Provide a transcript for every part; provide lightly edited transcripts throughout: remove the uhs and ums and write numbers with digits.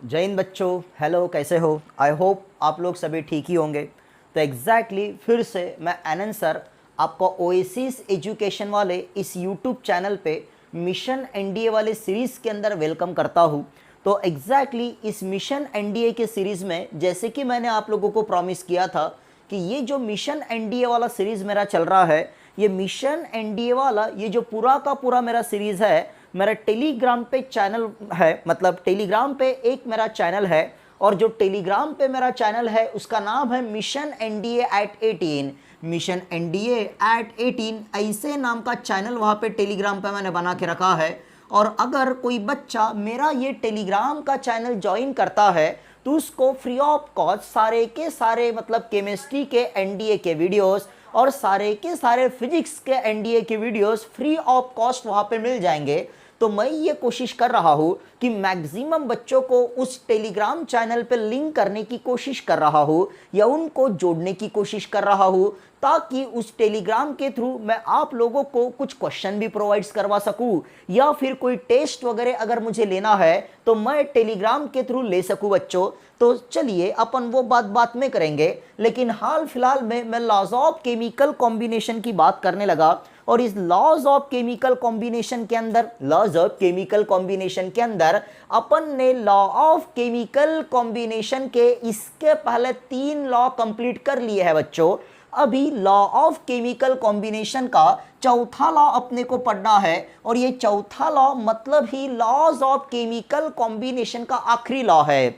जय हिंद बच्चों, हेलो, कैसे हो? आई होप आप लोग सभी ठीक ही होंगे। तो फिर से मैं आनंद सर आपको ओएसिस एजुकेशन वाले इस यूट्यूब चैनल पे मिशन एनडीए वाले सीरीज़ के अंदर वेलकम करता हूँ। तो इस मिशन एनडीए के सीरीज़ में जैसे कि मैंने आप लोगों को प्रॉमिस किया था कि ये जो मिशन एनडीए वाला सीरीज़ मेरा चल रहा है, ये मिशन एनडीए वाला ये जो पूरा का पूरा मेरा सीरीज़ है, मेरा टेलीग्राम पे चैनल है, मतलब टेलीग्राम पे एक मेरा चैनल है। और जो टेलीग्राम पे मेरा चैनल है उसका नाम है mission NDA at 18। Mission NDA at 18 ऐसे नाम का चैनल वहाँ पे टेलीग्राम पे मैंने बना के रखा है। और अगर कोई बच्चा मेरा ये टेलीग्राम का चैनल ज्वाइन करता है तो उसको फ्री ऑफ कॉस्ट सारे के सारे मतलब केमिस्ट्री के एनडीए के वीडियोस और सारे के सारे फिजिक्स के एनडीए के वीडियोस फ्री ऑफ कॉस्ट वहाँ पे मिल जाएंगे। तो मैं ये कोशिश कर रहा हूँ कि मैक्सिमम बच्चों को उस टेलीग्राम चैनल पे लिंक करने की कोशिश कर रहा हूँ या उनको जोड़ने की कोशिश कर रहा हूँ, ताकि उस टेलीग्राम के थ्रू मैं आप लोगों को कुछ क्वेश्चन भी प्रोवाइड्स करवा सकूँ या फिर कोई टेस्ट वगैरह अगर मुझे लेना है तो मैं टेलीग्राम के थ्रू ले सकूँ बच्चों। तो चलिए अपन वो बात में करेंगे, लेकिन हाल फिलहाल में मैं लॉज ऑफ केमिकल कॉम्बिनेशन की बात करने लगा। और इस लॉज ऑफ केमिकल कॉम्बिनेशन के अंदर अपन ने लॉ ऑफ केमिकल कॉम्बिनेशन के इसके पहले 3 लॉ कंप्लीट कर लिए हैं बच्चों। अभी लॉ ऑफ केमिकल कॉम्बिनेशन का चौथा लॉ अपने को पढ़ना है और ये चौथा लॉ मतलब ही लॉज ऑफ केमिकल कॉम्बिनेशन का आखिरी लॉ है।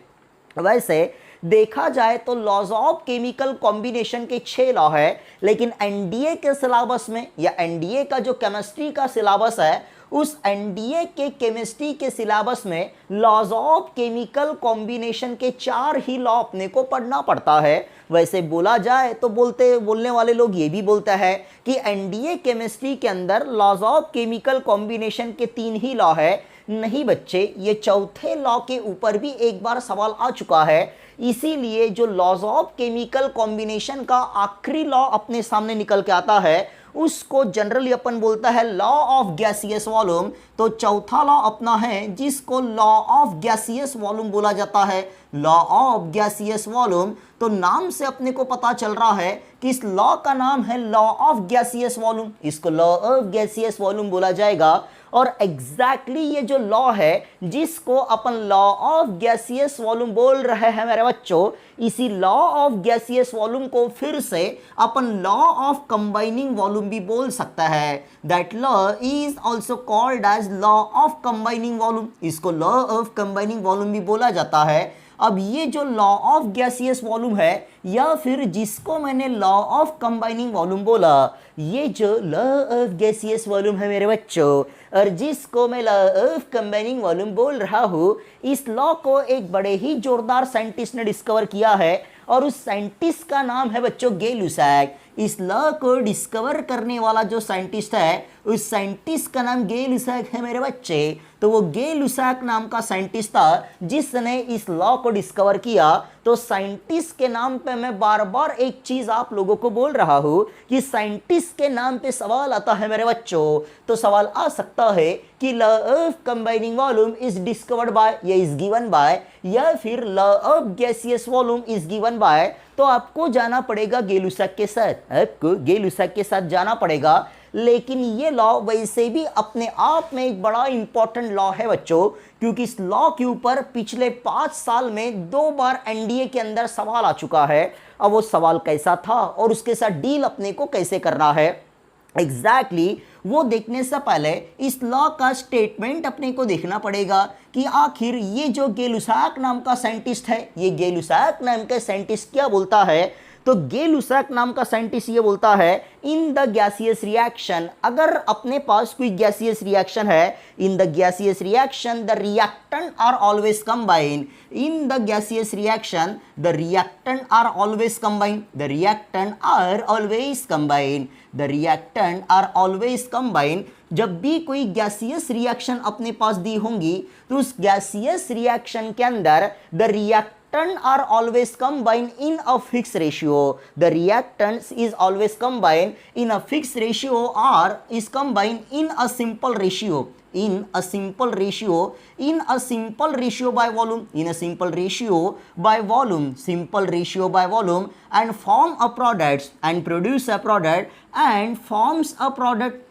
वैसे देखा जाए तो लॉज ऑफ केमिकल कॉम्बिनेशन के 6 लॉ है, लेकिन एनडीए के सिलेबस में या एनडीए का जो केमिस्ट्री का सिलेबस है उस एनडीए के केमिस्ट्री के सिलेबस में लॉज ऑफ केमिकल कॉम्बिनेशन के 4 ही लॉ अपने को पढ़ना पड़ता है। वैसे बोला जाए तो बोलने वाले लोग ये भी बोलते हैं कि एनडीए केमिस्ट्री के अंदर लॉज ऑफ केमिकल कॉम्बिनेशन के 3 ही लॉ है। नहीं बच्चे, ये चौथे लॉ के ऊपर भी एक बार सवाल आ चुका है, इसीलिए जो लॉज ऑफ केमिकल कॉम्बिनेशन का आखिरी लॉ अपने सामने निकल के आता है उसको जनरली अपन बोलता है लॉ ऑफ गैसियस वॉल्यूम। तो चौथा लॉ अपना है जिसको लॉ ऑफ गैसियस वॉल्यूम बोला जाता है, लॉ ऑफ गैसियस वॉल्यूम। तो नाम से अपने को पता चल रहा है कि इस लॉ का नाम है लॉ ऑफ गैसियस वॉल्यूम, इसको लॉ ऑफ गैसियस वॉल्यूम बोला जाएगा। और एग्जैक्टली ये जो लॉ है जिसको अपन लॉ ऑफ गैसियस वॉल्यूम बोल रहे हैं मेरे बच्चों, इसी लॉ ऑफ गैसियस वॉल्यूम को फिर से अपन लॉ ऑफ कंबाइनिंग वॉल्यूम भी बोल सकता है। That law is also called as law of combining volume, इसको लॉ ऑफ कंबाइनिंग वॉल्यूम भी बोला जाता है। अब ये जो लॉ ऑफ गैसियस वॉल्यूम है या फिर जिसको मैंने लॉ ऑफ कंबाइनिंग वॉल्यूम बोला, ये जो लॉ ऑफ गैसियस वॉल्यूम है मेरे बच्चों और जिसको मैं लॉ ऑफ कंबाइनिंग वॉल्यूम बोल रहा हूँ, इस लॉ को एक बड़े ही जोरदार साइंटिस्ट ने डिस्कवर किया है और उस साइंटिस्ट का नाम है बच्चों गे लुसाक। इस लॉ को डिस्कवर करने वाला जो साइंटिस्ट है उस साइंटिस्ट का नाम गे लुसाक है मेरे बच्चे। तो वो गे लुसाक नाम का साइंटिस्ट था जिसने इस लॉ को डिस्कवर किया। तो साइंटिस्ट के नाम पे मैं बार बार एक चीज आप लोगों को बोल रहा हूं कि साइंटिस्ट के नाम पे सवाल आता है मेरे बच्चों। तो सवाल आ सकता है कि law of combining volume is discovered by या इज गिवन बाय, या फिर law of gaseous volume is given by. तो आपको जाना पड़ेगा गे लुसाक के साथ, आपको गे लुसाक के साथ जाना पड़ेगा। लेकिन ये लॉ वैसे भी अपने आप में एक बड़ा इंपॉर्टेंट लॉ है बच्चों, क्योंकि इस लॉ के ऊपर पिछले 5 साल में 2 बार एनडीए के अंदर सवाल आ चुका है। अब वो सवाल कैसा था और उसके साथ डील अपने को कैसे करना है एग्जैक्टली वो देखने से पहले इस लॉ का स्टेटमेंट अपने को देखना पड़ेगा कि आखिर ये जो गे लुसाक नाम का साइंटिस्ट है, ये गे लुसाक नाम का साइंटिस्ट क्या बोलता है। तो गे लुसाक नाम का साइंटिस्ट ये बोलता है इन द गैसियस रिएक्शन, अगर अपने पास कोई गैसियस रिएक्शन है, in the gaseous reaction the reactant are always combine, in the gaseous reaction the reactant are always combine, the reactant are always combine, the reactant are always combine. जब भी कोई gaseous reaction अपने पास दी होंगी तो उस gaseous reaction के अंदर the reactant are always combined in a fixed ratio. The reactants is always combined in a fixed ratio or is combined in a simple ratio. in a simple ratio by volume, in a simple ratio by volume, simple ratio by volume, and form a product and produce a product and forms a product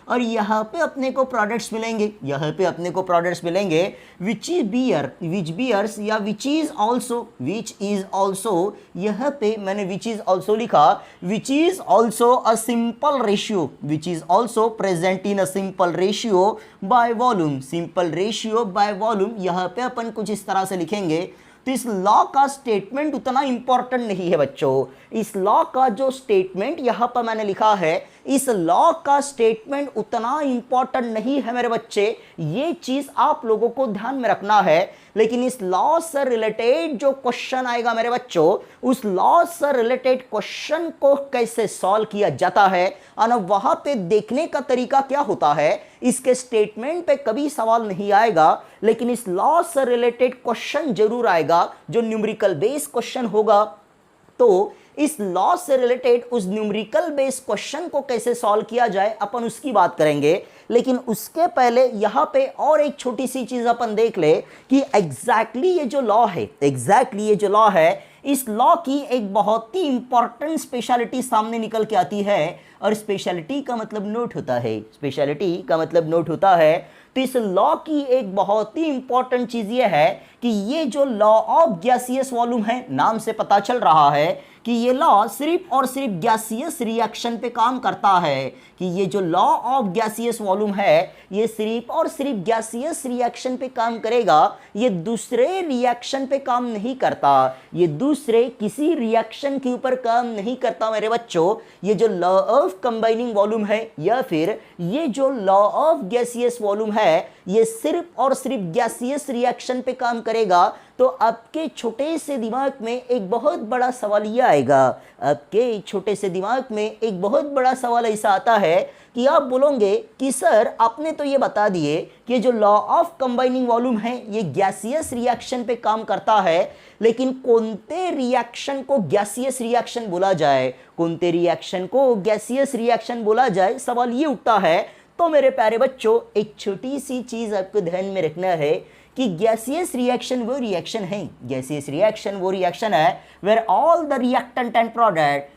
और यहाँ पे अपने को products मिलेंगे, यहाँ पे अपने को प्रोडक्ट्स मिलेंगे which bears या which is also, यहाँ पे मैंने which is also लिखा, which is also a simple ratio, which is also present in a simple ratio by volume, simple ratio by volume। यहाँ पे अपन कुछ इस तरह से लिखेंगे। तो इस लॉ का स्टेटमेंट उतना इंपॉर्टेंट नहीं है बच्चों। इस लॉ का जो स्टेटमेंट यहां पर मैंने लिखा है, इस लॉ का स्टेटमेंट उतना इंपॉर्टेंट नहीं है मेरे बच्चे, ये चीज आप लोगों को ध्यान में रखना है। लेकिन इस लॉ से रिलेटेड जो क्वेश्चन आएगा मेरे बच्चों, उस लॉ से रिलेटेड क्वेश्चन को कैसे सॉल्व किया जाता है और वहां पे देखने का तरीका क्या होता है, इसके स्टेटमेंट पे कभी सवाल नहीं आएगा, लेकिन इस लॉ से रिलेटेड क्वेश्चन जरूर आएगा जो न्यूमेरिकल बेस्ड क्वेश्चन होगा। तो इस लॉ से रिलेटेड उस न्यूमेरिकल बेस्ड क्वेश्चन को कैसे सॉल्व किया जाए अपन उसकी बात करेंगे। लेकिन उसके पहले यहां पे और एक छोटी सी चीज अपन देख ले कि एग्जैक्टली ये जो लॉ है, इस लॉ की एक बहुत ही इंपॉर्टेंट स्पेशलिटी सामने निकल के आती है। और स्पेशलिटी का मतलब नोट होता है। तो इस लॉ की एक बहुत ही इंपॉर्टेंट चीज ये है कि ये जो लॉ ऑफ गैसियस वॉल्यूम है, नाम से पता चल रहा है कि ये लॉ सिर्फ और सिर्फ गैसियस रिएक्शन पे काम करता है, कि ये जो लॉ ऑफ गैसियस वॉल्यूम है ये सिर्फ और सिर्फ गैसियस रिएक्शन पे काम करेगा, ये दूसरे रिएक्शन पे काम नहीं करता, ये दूसरे किसी रिएक्शन के ऊपर काम नहीं करता मेरे बच्चों। ये जो लॉ ऑफ कंबाइनिंग वॉल्यूम है या फिर ये जो लॉ ऑफ गैसियस वॉल्यूम है, ये सिर्फ और सिर्फ गैसियस रिएक्शन पे काम करेगा। तो आपके छोटे से दिमाग में एक बहुत बड़ा सवाल ये आएगा, आपके छोटे से दिमाग में एक बहुत बड़ा सवाल ऐसा आता है कि आप बोलोगे कि सर आपने तो ये बता दिए कि ये जो लॉ ऑफ कंबाइनिंग वॉल्यूम है ये गैसियस रिएक्शन पे काम करता है, लेकिन कौनते रिएक्शन को गैसियस रिएक्शन बोला जाए, कौनते रिएक्शन को गैसियस रिएक्शन बोला जाए, सवाल ये उठता है। तो मेरे प्यारे बच्चों, एक छोटी सी चीज आपको ध्यान में रखना है कि गैसियस रिएक्शन वो रिएक्शन है, गैसियस रिएक्शन वो रिएक्शन है where all the reactant and product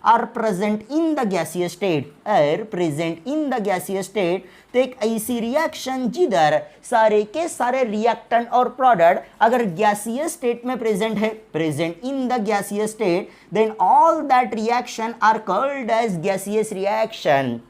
are present in the gaseous state, तो एक ऐसी रिएक्शन जिधर सारे के सारे रिएक्टेंट और प्रोडक्ट अगर गैसियस स्टेट में present in the gaseous state, then all that reaction are called as gaseous reaction.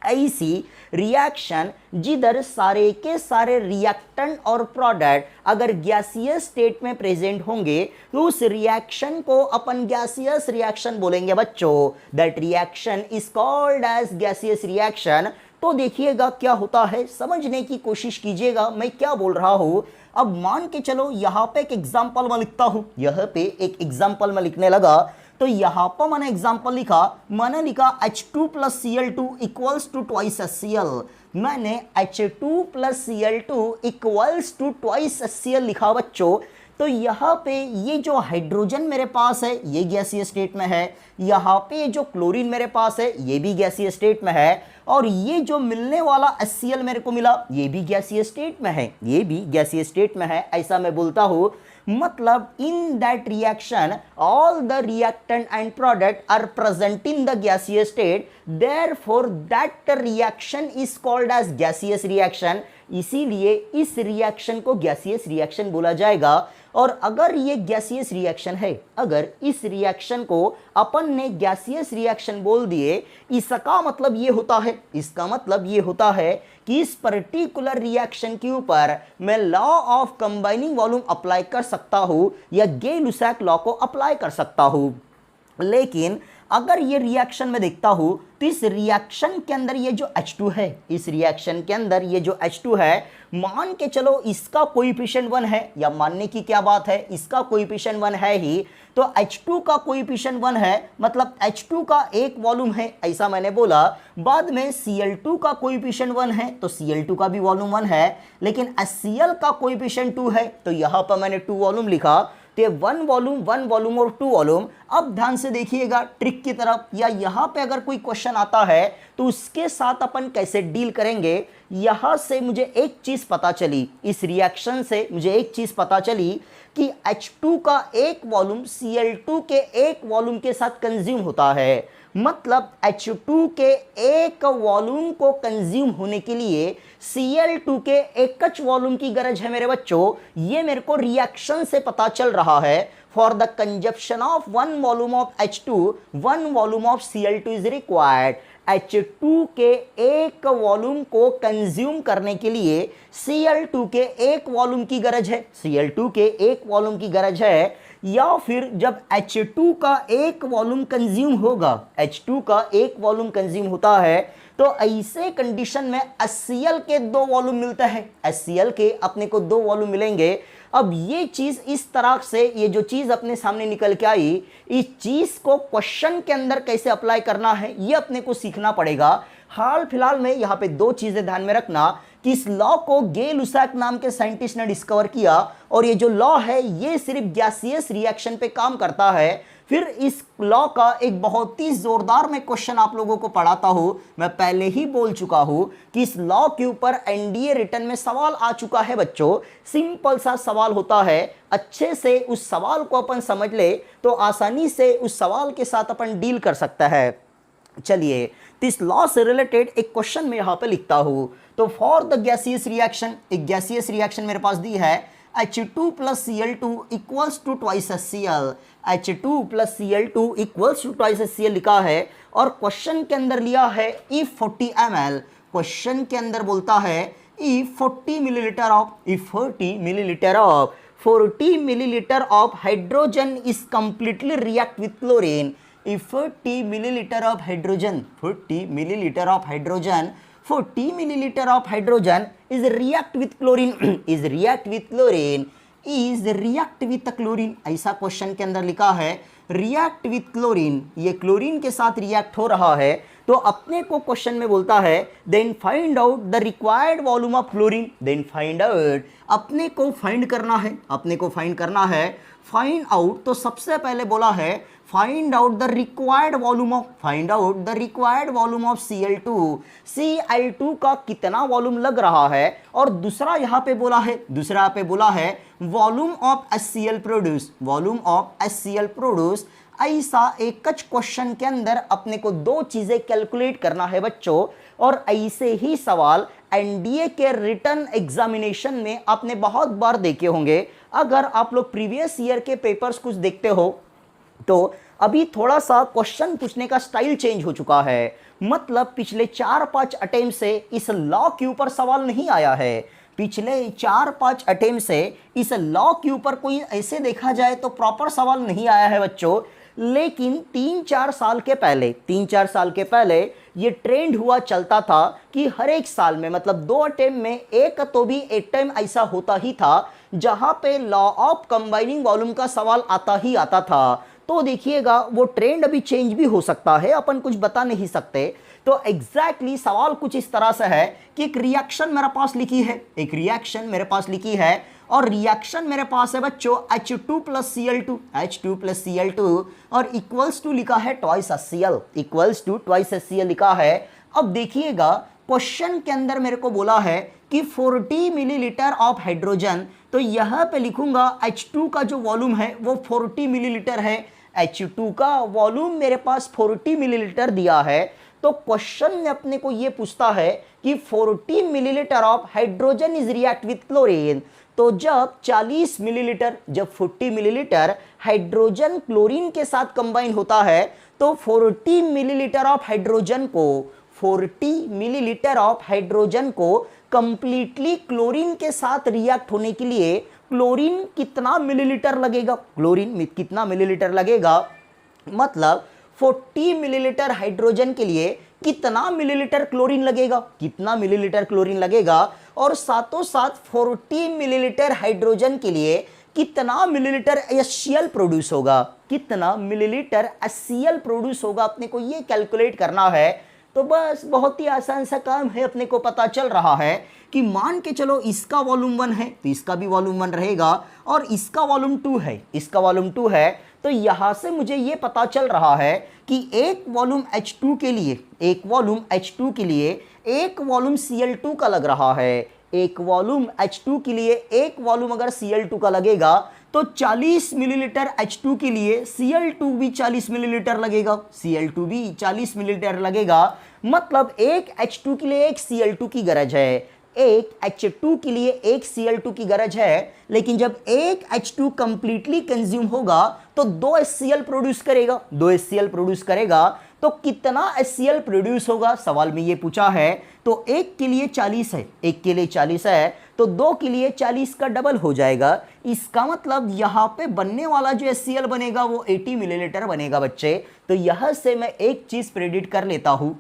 ऐसी रिएक्शन जिधर सारे के सारे रिएक्टेंट और प्रोडक्ट अगर गैसियस स्टेट में प्रेजेंट होंगे तो उस रिएक्शन को अपन गैसियस रिएक्शन बोलेंगे बच्चों। That reaction is called as gaseous reaction. तो देखिएगा क्या होता है, समझने की कोशिश कीजिएगा मैं क्या बोल रहा हूं। अब मान के चलो यहाँ पे एक एग्जाम्पल मैं लिखता हूं, यहाँ पे एक एग्जाम्पल मैं लिखने लगा। तो यहाँ पर मैंने एग्जाम्पल लिखा, मैंने लिखा H2 + Cl2 equals to twice HCl। मैंने H2 + Cl2 equals to twice HCl लिखा बच्चों। तो यहाँ पे ये जो हाइड्रोजन मेरे पास है ये गैसीय स्टेट में है, यहाँ पे जो क्लोरीन मेरे पास है ये भी गैसीय स्टेट में है, और ये जो मिलने वाला HCl मेरे को मिला ये भी गैसीय स्टेट में है, ये भी गैसीय स्टेट में है, ऐसा मैं बोलता हूँ। मतलब in that reaction all the reactant and product are present in the gaseous state, therefore that reaction is called as gaseous reaction. इसीलिए इस रिएक्शन को गैसियस रिएक्शन बोला जाएगा। और अगर ये गैसियस रिएक्शन है, अगर इस रिएक्शन को अपन ने गैसियस रिएक्शन बोल दिए, इसका मतलब ये होता है, इसका मतलब ये होता है कि इस पर्टिकुलर रिएक्शन के ऊपर मैं law of combining volume apply कर सकता हूं या गे-लुसाक लॉ को अप्लाई कर सकता हूं। लेकिन अगर ये रिएक्शन में देखता हूं तो इस रिएक्शन के अंदर ये जो H2 है, इस रिएक्शन के अंदर ये जो H2 है, मान के चलो इसका कोएफिशिएंट 1 है, या मानने की क्या बात है, इसका कोएफिशिएंट 1 है ही। तो H2 का कोएफिशिएंट 1 है, मतलब H2 का एक वॉल्यूम है, ऐसा मैंने बोला। बाद में Cl2 का कोएफिशिएंट 1 है, तो Cl2 का भी वॉल्यूम 1 है। लेकिन HCl का कोएफिशिएंट 2 है, तो यहाँ पर मैंने 2 वॉल्यूम लिखा। तो ये वन वॉल्यूम और टू वॉल्यूम। अब ध्यान से देखिएगा ट्रिक की तरफ, या यहाँ पे अगर कोई क्वेश्चन आता है तो उसके साथ अपन कैसे डील करेंगे। यहाँ से मुझे एक चीज पता चली, इस रिएक्शन से मुझे एक चीज पता चली कि H2 का एक वॉल्यूम Cl2 के एक वॉल्यूम के साथ कंज्यूम होता है। मतलब H2 के एक वॉल्यूम को कंज्यूम होने के लिए Cl2 के एकच वॉल्यूम की गरज है मेरे बच्चों। ये मेरे को रिएक्शन से पता चल रहा है। For the consumption of one volume of H2 one volume of Cl2 is required. H2 के एक वॉल्यूम को कंज्यूम करने के लिए Cl2 के एक वॉल्यूम की गरज है, Cl2 के एक वॉल्यूम की गरज है। या फिर जब H2 का एक वॉल्यूम कंज्यूम होगा, H2 का एक वॉल्यूम कंज्यूम होता है, तो ऐसे कंडीशन में HCl के दो वॉल्यूम मिलता है, HCl के अपने को दो वॉल्यूम मिलेंगे। अब ये चीज इस तरह से, ये जो चीज अपने सामने निकल के आई, इस चीज को क्वेश्चन के अंदर कैसे अप्लाई करना है ये अपने को सीखना पड़ेगा। हाल फिलहाल में यहाँ पे दो चीजें ध्यान में रखना कि इस लॉ को गे लुसाक नाम के साइंटिस्ट ने डिस्कवर किया, और ये जो लॉ है ये सिर्फ गैसियस रिएक्शन पे काम करता है। फिर इस लॉ का एक बहुत ही जोरदार मैं क्वेश्चन आप लोगों को पढ़ाता हूं। मैं पहले ही बोल चुका हूं कि इस लॉ के ऊपर एनडीए रिटन में सवाल आ चुका है बच्चों। सिंपल सा सवाल होता है, अच्छे से उस सवाल को अपन समझ ले तो आसानी से उस सवाल के साथ अपन डील कर सकता है। चलिए, इस लॉ से रिलेटेड एक क्वेश्चन मैं यहाँ पे लिखता हूँ। तो फॉर द गैसियस रिएक्शन, एक गैसियस रिएक्शन मेरे पास दी है, H2 plus Cl2 equals to twice HCl, H2 plus Cl2 equals to twice HCl लिखा है, और क्वेश्चन के अंदर लिया है if 40 ml। क्वेश्चन के अंदर बोलता है if 40 milliliter of hydrogen is completely react with chlorine, if 40 milliliter of hydrogen is react with chlorine ऐसा क्वेश्चन के अंदर लिखा है रिएक्ट विथ क्लोरीन, ये क्लोरीन के साथ रिएक्ट हो रहा है। तो अपने को क्वेश्चन में बोलता है then find out the required volume of chlorine, then find out, अपने को फाइंड करना है, फाइंड आउट। तो सबसे पहले बोला है find out the required volume of Cl2 का कितना वॉल्यूम लग रहा है, और दूसरा यहाँ पे बोला है वॉल्यूम ऑफ HCl प्रोड्यूस। ऐसा एक क्वेश्चन के अंदर अपने को दो चीजें कैलकुलेट करना है बच्चों, और ऐसे ही सवाल एनडीए के रिटन एग्जामिनेशन में आपने बहुत बार देखे होंगे। अगर आप लोग प्रीवियस ईयर के पेपर्स कुछ देखते हो तो अभी थोड़ा सा क्वेश्चन पूछने का स्टाइल चेंज हो चुका है। मतलब पिछले 4-5 अटेम्प्ट से इस लॉ के ऊपर सवाल नहीं आया है। पिछले 4-5 अटेम्प्ट से इस लॉ के ऊपर कोई ऐसे देखा जाए तो प्रॉपर सवाल नहीं आया है बच्चों। लेकिन 3-4 साल के पहले ये ट्रेंड हुआ चलता था कि हर एक साल में, मतलब 2 अटेम्प्ट में एक तो भी एक टाइम ऐसा होता ही था जहां पे लॉ ऑफ कंबाइनिंग वॉल्यूम का सवाल आता ही आता था। तो देखिएगा वो ट्रेंड अभी चेंज भी हो सकता है, अपन कुछ बता नहीं सकते। तो एग्जैक्टली सवाल कुछ इस तरह से है कि एक रिएक्शन मेरे पास लिखी है, और रिएक्शन मेरे पास है बच्चों H2 plus Cl2 और इक्वल्स टू लिखा है ट्वाइस HCl लिखा है। अब देखिएगा क्वेश्चन के अंदर मेरे को बोला है कि 40 मिलीलीटर ऑफ हाइड्रोजन, तो यहाँ पे लिखूंगा H2 का जो वॉल्यूम है वो 40 मिलीलीटर है। H2 का वॉल्यूम मेरे पास 40 मिलीलीटर दिया है। तो क्वेश्चन में अपने को ये पूछता है कि 40 millilitre of hydrogen is react with chlorine. तो जब 40 मिलीलीटर, जब 40 मिलीलीटर हाइड्रोजन क्लोरीन के साथ कंबाइन होता है तो 40 मिलीलीटर ऑफ हाइड्रोजन को कंप्लीटली क्लोरीन के साथ रिएक्ट होने के लिए क्लोरीन कितना मिलीलीटर लगेगा, मतलब 40 मिलीलीटर हाइड्रोजन के लिए कितना मिलीलीटर क्लोरीन लगेगा, और साथों साथ 40 मिलीलीटर हाइड्रोजन के लिए कितना मिलीलीटर HCl प्रोड्यूस होगा, अपने को ये कैलकुलेट करना है। तो बस बहुत ही आसान सा काम है, अपने को पता चल रहा है कि मान के चलो इसका वॉल्यूम 1 है तो इसका भी वॉल्यूम 1 रहेगा, और इसका वॉल्यूम 2 है, इसका वॉल्यूम 2 है, तो यहां से मुझे ये पता चल रहा है कि एक वॉल्यूम H2 के लिए, एक वॉल्यूम H2 के लिए एक वॉल्यूम Cl2 का लग रहा है, एक वॉल्यूम H2 के लिए एक वॉल्यूम अगर Cl2 का लगेगा तो 40 मिलीलीटर H2 के लिए Cl2 भी 40 मिलीलीटर लगेगा, Cl2 भी 40 मिलीलीटर लगेगा। मतलब एक H2 के लिए एक Cl2 की गरज है, एक H2 के लिए एक Cl2 की गरज है, लेकिन जब एक H2 कंप्लीटली कंज्यूम होगा तो 2 HCl प्रोड्यूस करेगा, 2 HCl प्रोड्यूस करेगा, तो कितना HCl प्रोड्यूस होगा सवाल में ये पूछा है। तो एक के लिए 40 है, एक के लिए 40 है, तो 2 के लिए 40 का डबल हो जाएगा। इसका मतलब यहाँ पे बनने वाला जो HCl बनेगा वो 80 मिलीलीटर बनेगा बच्चे। तो यह से मैं एक चीज प्रेडिक्ट कर लेता हूं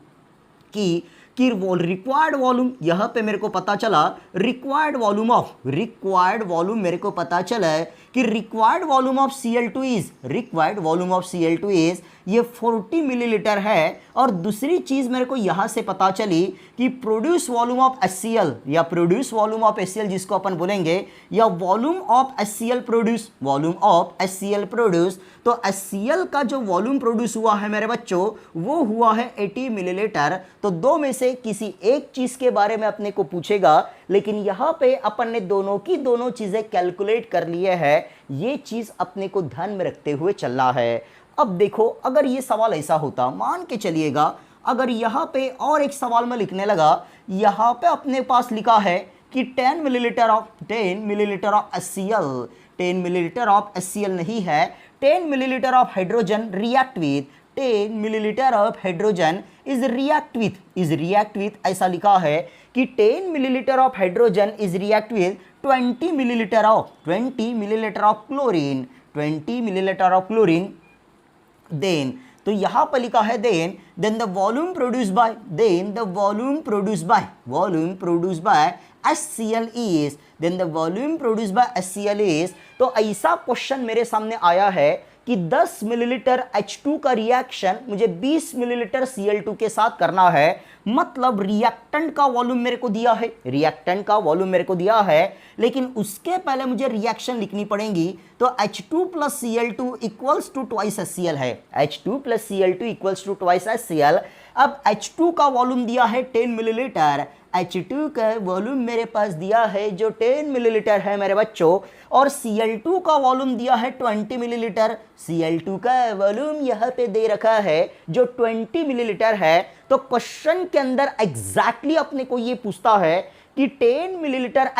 कि रिक्वायर्ड वॉल्यूम, यहाँ पे मेरे को पता चला रिक्वायर्ड वॉल्यूम मेरे को पता चला है कि required volume of Cl2 is, required volume of Cl2 is ये 40 मिलीलीटर है। और दूसरी चीज मेरे को यहां से पता चली कि प्रोड्यूस वॉल्यूम ऑफ HCl या प्रोड्यूस वॉल्यूम ऑफ HCl जिसको अपन बोलेंगे, या volume of HCl produce, volume of HCl produce, तो HCl का जो वॉल्यूम प्रोड्यूस हुआ है मेरे बच्चों वो हुआ है 80 मिलीलीटर। तो दो में से किसी एक चीज के बारे में अपने को पूछेगा, लेकिन यहां पे अपन ने दोनों की दोनों चीजें कैलकुलेट कर लिए है, ये चीज अपने को ध्यान में रखते हुए चलना है। अब देखो अगर ये सवाल ऐसा होता, मान के चलिएगा अगर यहाँ पे और एक सवाल में लिखने लगा, यहाँ पे अपने पास लिखा है कि 10 millilitre of HCl, 10 millilitre of HCl नहीं है, 10 millilitre of hydrogen react with, 10 millilitre of hydrogen is react with ऐसा लिखा है कि 10 millilitre of hydrogen is react with 20 millilitre of chlorine, 20 millilitre of chlorine. Then तो यहां पर लिखा है then the volume produce by HCl is, then the volume produced by HCl is। तो ऐसा क्वेश्चन मेरे सामने आया है कि 10 मिलीलीटर H2 का रिएक्शन मुझे 20 मिलीलीटर Cl2 के साथ करना है। मतलब रिएक्टेंट का वॉल्यूम मेरे को दिया है, लेकिन उसके पहले मुझे रिएक्शन लिखनी पड़ेगी। तो H2 plus Cl2 equals to twice HCl है, H2 plus Cl2 equals to twice HCl। अब H2 का वॉल्यूम दिया है 10 मिलीलीटर, H2 का वॉल्यूम मेरे पास दिया है जो 10 मिलीलीटर है मेरे बच्चों, और Cl2 का वॉल्यूम दिया है 20 मिलीलीटर, Cl2 का वॉल्यूम यहाँ पे दे रखा है जो 20 मिलीलीटर है। तो क्वेश्चन के अंदर एग्जैक्टली अपने को ये पूछता है कि 10 मिलीलीटर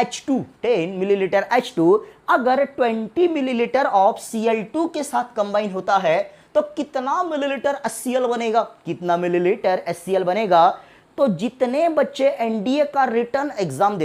H2 अगर 20 मिलीलीटर ऑफ Cl2 के साथ कंबाइन होता है तो कितना मिलीलीटर HCl बनेगा। तो जितने बच्चे एनडीए का रिटर्न एग्जाम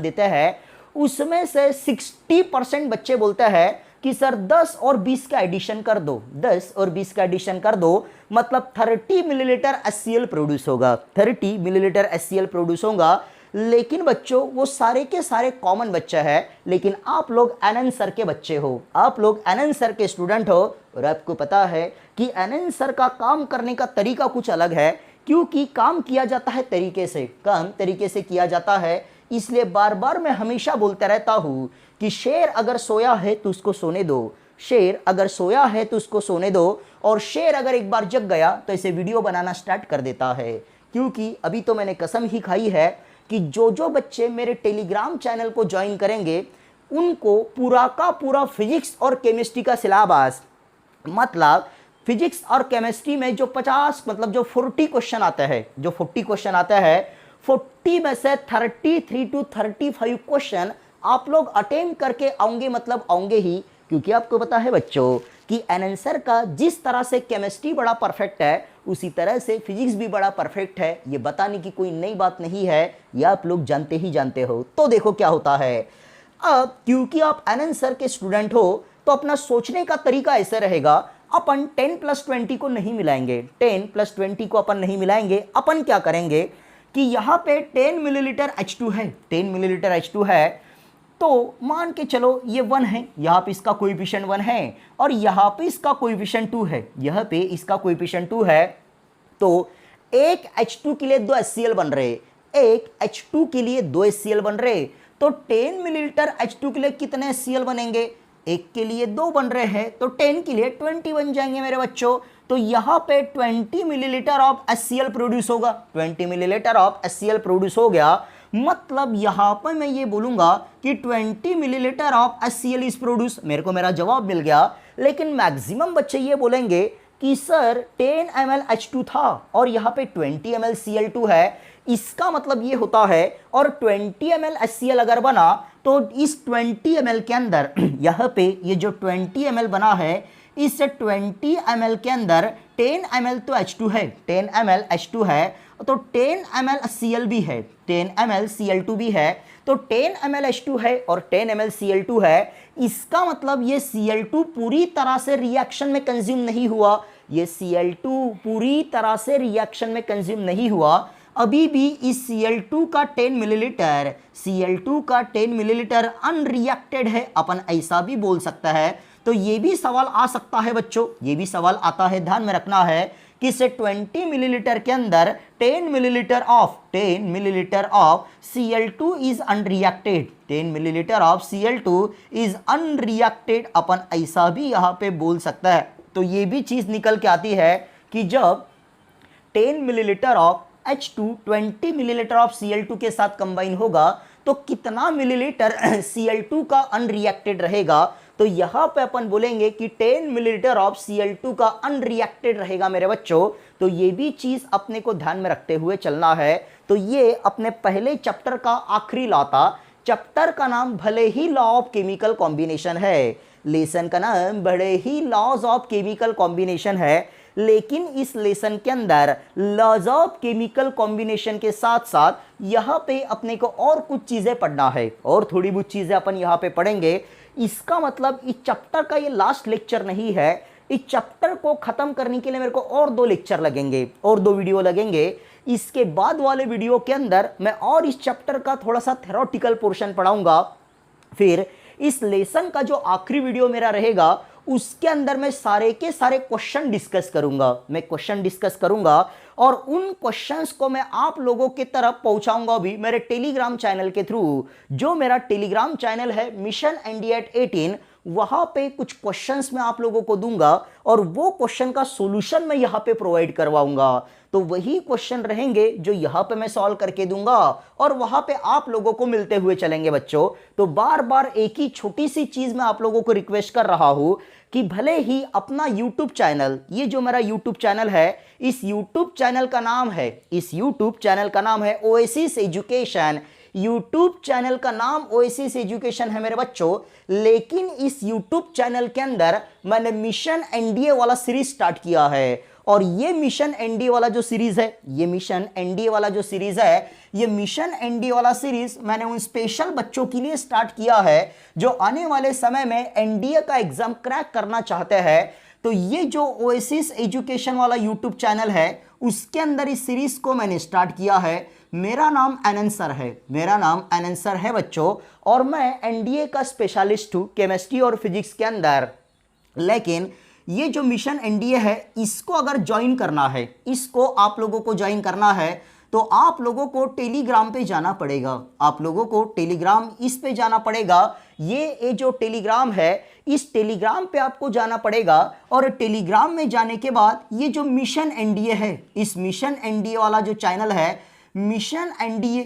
देते हैं उसमें से 60% बच्चे बोलते हैं कि सर 10 और 20 का एडिशन कर दो, 10 और 20 का एडिशन कर दो, मतलब 30 मिलीलीटर HCl प्रोड्यूस होगा, 30 मिलीलीटर HCl प्रोड्यूस होगा। लेकिन बच्चों वो सारे के सारे कॉमन बच्चे हैं, लेकिन आप लोग एनएन सर के बच्चे हो, आप लोग एनएन सर के स्टूडेंट हो, और आपको पता है कि एनएन सर का काम करने का तरीका कुछ अलग है, क्योंकि काम किया जाता है तरीके से किया जाता है। इसलिए बार बार मैं हमेशा बोलता रहता हूं कि शेर अगर सोया है तो उसको सोने दो, और शेर अगर एक बार जग गया तो इसे वीडियो बनाना स्टार्ट कर देता है। क्योंकि अभी तो मैंने कसम ही खाई है कि जो बच्चे मेरे टेलीग्राम चैनल को ज्वाइन करेंगे उनको पूरा का पूरा फिजिक्स और केमिस्ट्री का सिलेबस, मतलब फिजिक्स और केमिस्ट्री में जो 40 क्वेश्चन आते हैं, 40 में से 33 to 35 क्वेश्चन आप लोग अटेम्प्ट करके आएंगे, मतलब आएंगे ही। क्योंकि आपको पता है बच्चों कि एनएन सर का जिस तरह से केमिस्ट्री बड़ा परफेक्ट है उसी तरह से फिजिक्स भी बड़ा परफेक्ट है, ये बताने की कोई नई बात नहीं है, ये आप लोग जानते ही जानते हो। तो देखो क्या होता है, अब क्योंकि आप एनएन सर के स्टूडेंट हो तो अपना सोचने का तरीका ऐसे रहेगा, अपन 10 + 20 को नहीं मिलाएंगे, 10 + 20 को अपन नहीं मिलाएंगे। अपन क्या करेंगे कि यहाँ पे 10 मिलीलीटर H2 है, तो मान के चलो ये 1 है, यहाँ पे इसका कोएफिशिएंट 1 है और यहाँ पे इसका कोएफिशिएंट 2 है, यहाँ पे इसका कोएफिशिएंट 2 है। तो एक H2 के लिए 2 HCl बन रहे, एक H2 के लिए 2 HCl बन रहे, तो 10 मिलीलीटर H2 के लिए कितने HCl बनेंगे? एक के लिए 2 बन रहे हैं तो 10 के लिए 20 बन जाएंगे मेरे बच्चों। तो यहाँ पे 20 मिलीलीटर ऑफ HCl प्रोड्यूस होगा, 20 मिलीलीटर ऑफ HCl प्रोड्यूस हो गया। मतलब यहाँ पर मैं ये बोलूंगा कि 20 millilitre of HCl is produce, मेरे को मेरा जवाब मिल गया। लेकिन मैक्सिमम बच्चे ये बोलेंगे कि सर 10 ml H2 था और यहाँ पे 20 ml Cl2 है, इसका मतलब ये होता है, और 20 ml HCl अगर बना तो इस 20 ml के अंदर यहाँ पे ये जो 20 ml बना है, इस 20 ml के अंदर 10 ml तो H2 है, 10 ml H2 है, तो 10 ml Cl भी है, 10 ml Cl2 भी है, तो 10 ml H2 है और 10 ml Cl2 है। इसका मतलब ये Cl2 पूरी तरह से रिएक्शन में कंज्यूम नहीं हुआ, ये Cl2 पूरी तरह से रिएक्शन में कंज्यूम नहीं हुआ। अभी भी इस Cl2 का 10 मिलीलीटर, Cl2 का 10 मिलीलीटर अनरिएक्टेड है, अपन ऐसा भी बोल सकता है। तो ये भी सवाल आ सकता है बच्चों, ये भी सवाल आता है, ध्यान में रखना है कि इसे 20 मिलीलीटर के अंदर 10 millilitre of Cl2 is unreacted, 10 millilitre of Cl2 is unreacted, अपन ऐसा भी यहाँ पे बोल सकता है। तो ये भी चीज निकल के आती है कि जब 10 millilitre of H2 20 millilitre of Cl2 के साथ कंबाइन होगा तो कितना मिलीलीटर Cl2 का अनरिएक्टेड रहेगा। तो यहाँ पे अपन बोलेंगे कि 10 मिलीलीटर ऑफ Cl2 का अनरिएक्टेड रहेगा मेरे बच्चों। तो ये भी चीज अपने को ध्यान में रखते हुए चलना है। तो ये अपने पहले चैप्टर का आखिरी लॉ था। चैप्टर का नाम भले ही लॉ ऑफ केमिकल कॉम्बिनेशन है, लेसन का नाम बड़े ही लॉज ऑफ केमिकल कॉम्बिनेशन है, लेकिन इस लेसन के अंदर लॉज ऑफ केमिकल कॉम्बिनेशन के साथ साथ यहाँ पे अपने को और कुछ चीजें पढ़ना है, और थोड़ी बहुत चीजें अपन यहाँ पे पढ़ेंगे। इसका मतलब इस चैप्टर का ये लास्ट लेक्चर नहीं है, इस चैप्टर को खत्म करने के लिए मेरे को और 2 लेक्चर लगेंगे और 2 वीडियो लगेंगे। इसके बाद वाले वीडियो के अंदर मैं और इस चैप्टर का थोड़ा सा थ्योरेटिकल पोर्शन पढ़ाऊंगा। फिर इस लेसन का जो आखिरी वीडियो मेरा रहेगा उसके अंदर मैं सारे के सारे क्वेश्चन डिस्कस करूंगा, मैं क्वेश्चन डिस्कस करूंगा और उन क्वेश्चंस को मैं आप लोगों की तरफ पहुंचाऊंगा भी मेरे टेलीग्राम चैनल के थ्रू। जो मेरा टेलीग्राम चैनल है मिशन ND@18, वहां पे कुछ क्वेश्चंस मैं आप लोगों को दूंगा और वो क्वेश्चन का सॉल्यूशन मैं यहाँ पे प्रोवाइड करवाऊंगा। तो वही क्वेश्चन रहेंगे जो यहाँ पे मैं सॉल्व करके दूंगा और वहां पे आप लोगों को मिलते हुए चलेंगे बच्चों। तो बार बार एक ही छोटी सी चीज मैं आप लोगों को रिक्वेस्ट कर रहा हूं कि भले ही अपना YouTube चैनल, ये जो मेरा YouTube चैनल है, इस YouTube चैनल का नाम है, इस YouTube चैनल का नाम है ओएसिस एजुकेशन। YouTube चैनल का नाम ओएसिस एजुकेशन है मेरे बच्चों, लेकिन इस YouTube चैनल के अंदर मैंने मिशन NDA वाला सीरीज स्टार्ट किया है। और ये मिशन NDA वाला जो सीरीज है, ये मिशन NDA वाला जो सीरीज है, ये मिशन NDA वाला सीरीज मैंने उन स्पेशल बच्चों के लिए स्टार्ट किया है जो आने वाले समय में NDA का एग्जाम क्रैक करना चाहते हैं। तो ये जो ओएसिस एजुकेशन वाला YouTube चैनल है उसके अंदर इस सीरीज को मैंने स्टार्ट किया है। मेरा नाम आनंद सर है, मेरा नाम आनंद सर है बच्चों, और मैं NDA का स्पेशलिस्ट हूँ केमिस्ट्री और फिजिक्स के अंदर। लेकिन ये जो मिशन NDA है इसको अगर ज्वाइन करना है, इसको आप लोगों को ज्वाइन करना है तो आप लोगों को टेलीग्राम पे जाना पड़ेगा, आप लोगों को टेलीग्राम इस पे जाना पड़ेगा। ये जो टेलीग्राम है इस टेलीग्राम पे आपको जाना पड़ेगा और टेलीग्राम में जाने के बाद ये जो मिशन NDA है, इस मिशन NDA वाला जो चैनल है मिशन NDA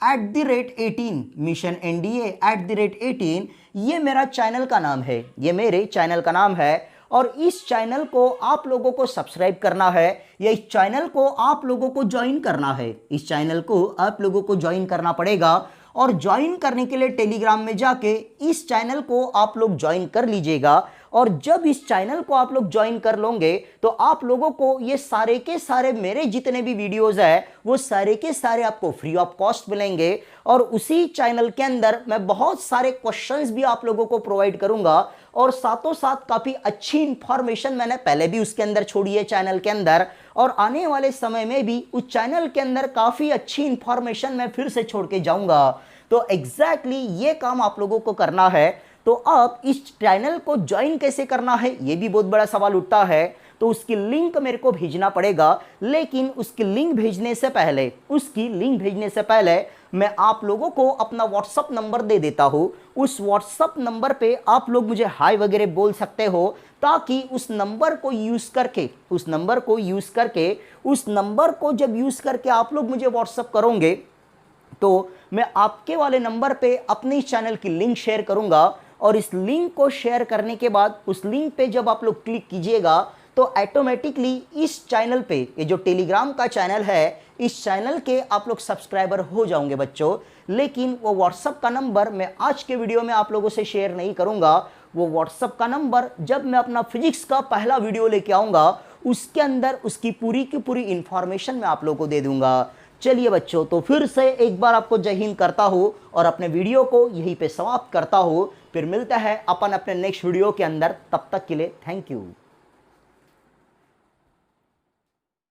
@18, मिशन NDA @18, ये मेरा चैनल का नाम है, ये मेरे चैनल का नाम है। और इस चैनल को आप लोगों को सब्सक्राइब करना है या इस चैनल को आप लोगों को ज्वाइन करना है, इस चैनल को आप लोगों को ज्वाइन करना पड़ेगा। और ज्वाइन करने के लिए टेलीग्राम में जाके इस चैनल को आप लोग ज्वाइन कर लीजिएगा। और जब इस चैनल को आप लोग ज्वाइन कर लोगे तो आप लोगों को ये सारे के सारे मेरे जितने भी वीडियोस है वो सारे के सारे आपको फ्री ऑफ कॉस्ट मिलेंगे। और उसी चैनल के अंदर मैं बहुत सारे क्वेश्चंस भी आप लोगों को प्रोवाइड करूंगा और साथों साथ काफ़ी अच्छी इंफॉर्मेशन मैंने पहले भी उसके अंदर छोड़ी है चैनल के अंदर, और आने वाले समय में भी उस चैनल के अंदर काफ़ी अच्छी इंफॉर्मेशन मैं फिर से छोड़ के जाऊंगा। तो एग्जैक्टली ये काम आप लोगों को करना है। तो अब इस चैनल को ज्वाइन कैसे करना है ये भी बहुत बड़ा सवाल उठता है। तो उसकी लिंक मेरे को भेजना पड़ेगा, लेकिन उसकी लिंक भेजने से पहले मैं आप लोगों को अपना व्हाट्सअप नंबर दे देता हूं। उस व्हाट्सअप नंबर पे आप लोग मुझे हाय वगैरह बोल सकते हो, ताकि उस नंबर को यूज़ करके आप लोग मुझे व्हाट्सअप करोगे तो मैं आपके वाले नंबर पे अपने इस चैनल की लिंक शेयर करूंगा। और इस लिंक को शेयर करने के बाद उस लिंक पे जब आप लोग क्लिक कीजिएगा तो ऑटोमेटिकली इस चैनल पे, ये जो टेलीग्राम का चैनल है, इस चैनल के आप लोग सब्सक्राइबर हो जाओगे बच्चों। लेकिन वो व्हाट्सअप का नंबर मैं आज के वीडियो में आप लोगों से शेयर नहीं करूंगा। वो व्हाट्सअप का नंबर जब मैं अपना फिजिक्स का पहला वीडियो लेके आऊंगा उसके अंदर उसकी पूरी की पूरी इंफॉर्मेशन मैं आप लोगों को दे दूंगा। चलिए बच्चों, तो फिर से एक बार आपको जय हिंद करता हूँ और अपने वीडियो को यहीं पे समाप्त करता हूँ। फिर मिलता है अपन अपने नेक्स्ट वीडियो के अंदर, तब तक के लिए थैंक यू।